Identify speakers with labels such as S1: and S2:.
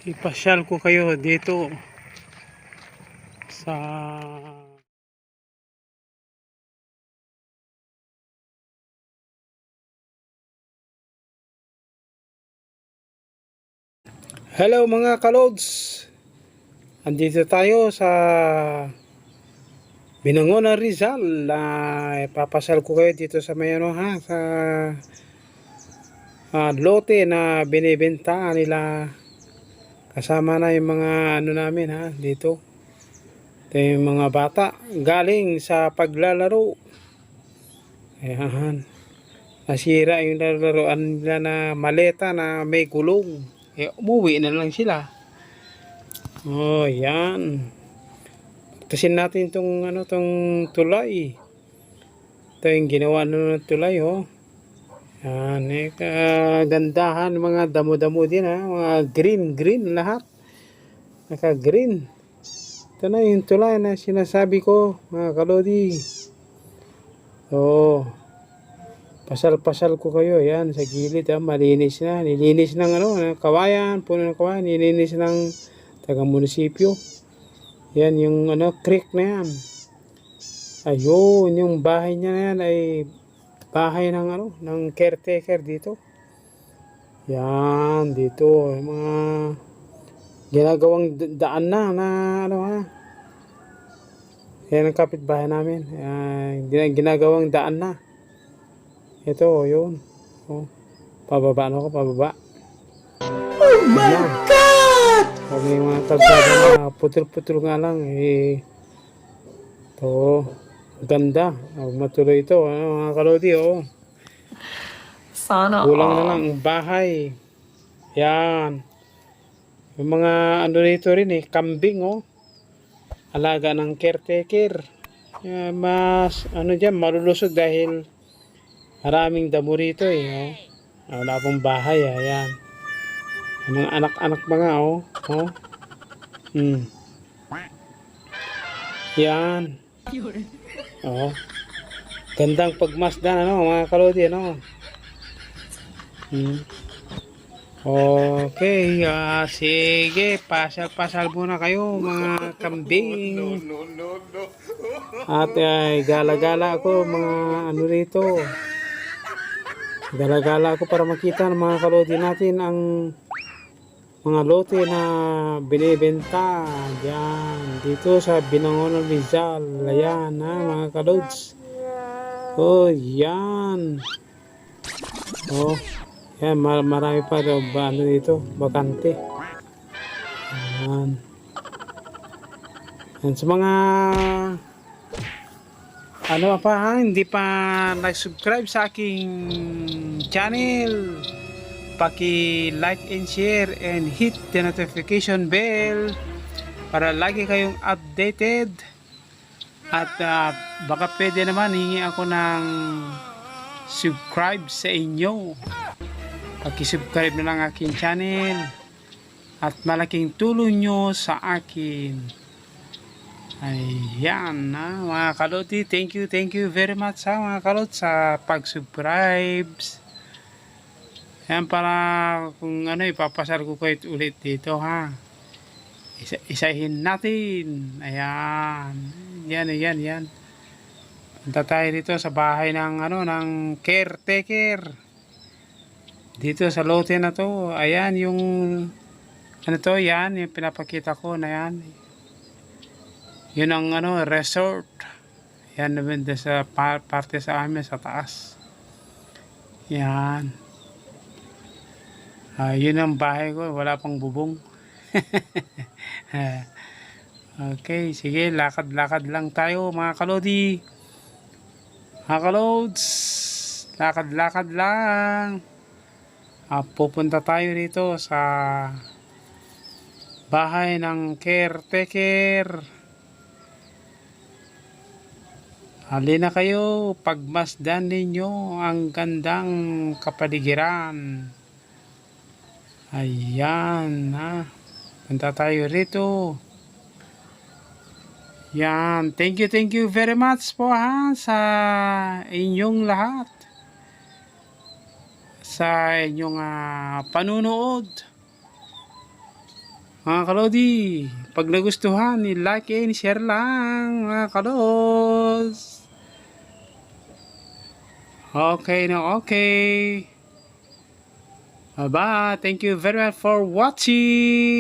S1: Ipasyal ko kayo dito sa hello mga kalods, andito tayo sa Binangonan, Rizal. Ipapasyal ko kayo dito sa may sa lote na binibenta nila, kasama na yung mga namin dito. Ito yung mga bata galing sa paglalaro. Ayan, nasira yung laruan nila na maleta na may gulong, umuwi na lang sila. Oh, yan. Tasin natin tong tong tulay. Ito yung ginawa ng tulay, oh. Yan, kagandahan, mga damo-damo din, mga green lahat. Naka-green. Ito na yung tulay na sinasabi ko, mga kalodi. Oh, pasal-pasal ko kayo. Yan, sa gilid, malinis na. Nilinis ng kawayan, puno ng kawayan. Nilinis ng taga-munisipyo. Yan, yung creek na yan. Ayun, yung bahay niya na yan ay bahay ng ng caretaker dito. Yan, dito yung mga ginagawang daan na yan ang kapitbahay namin. Ginagawang daan na. Ito, yun. Oh, pababa ako, pababa. Oh my God! Huwag yung mga kalsada na putol-putol nga lang. Ito, ganda. Matuloy ito, mga kalodi, oh.
S2: Sana
S1: Kulang na lang ang bahay. Yan. Yung mga dito rin kambing, oh. Alaga ng caretaker. Mas dyan, malulusog dahil maraming damo rito, oh. Wala pong bahay, yan. Yung mga anak-anak mga, oh. Yan. Oh. Gandang pagmasdan, mga kalodi, Okay, sige, pasal muna kayo, mga kambing. At gala-gala ako, mga rito. Gala-gala ako para makita ng mga kalodi natin ang mga lote na binibenta diyan dito sa Binangonan, Rizal. Ayan, mga kalods. Oh, yan. Oh, yan, marami pa dito, bakante. Yan. Yan sa mga hindi pa nag-subscribe sa aking channel, paki-like and share and hit the notification bell para lagi kayong updated. At baka pwede naman hingi ako ng subscribe sa inyo. Paki-subscribe na lang aking channel at malaking tulong nyo sa akin. Ayan, mga kaloti, thank you very much mga kalot sa pag-subscribe. Ayan, para kung ipapasar ko kayo ulit dito, isahin natin. Ayan, yan. Punta tayo dito sa bahay ng ng caretaker dito sa lote na to. Ayan yung yan yung pinapakita ko na yan. Yun ang resort. Yan naman sa parte sa amin sa taas. Yan. Yun ang bahay ko, wala pang bubong. Okay, sige, lakad-lakad lang tayo mga kalodi. Mga kalods, lakad-lakad lang. Pupunta tayo dito sa bahay ng caretaker. Halina kayo, pagmasdan ninyo ang gandang kapaligiran. Ayan, punta tayo rito. Yan, thank you very much po sa inyong lahat, sa inyong panunood. Mga kalodi, pag nagustuhan, i-like and share lang, mga kalos. Okay na okay. Bye-bye. Thank you very much for watching.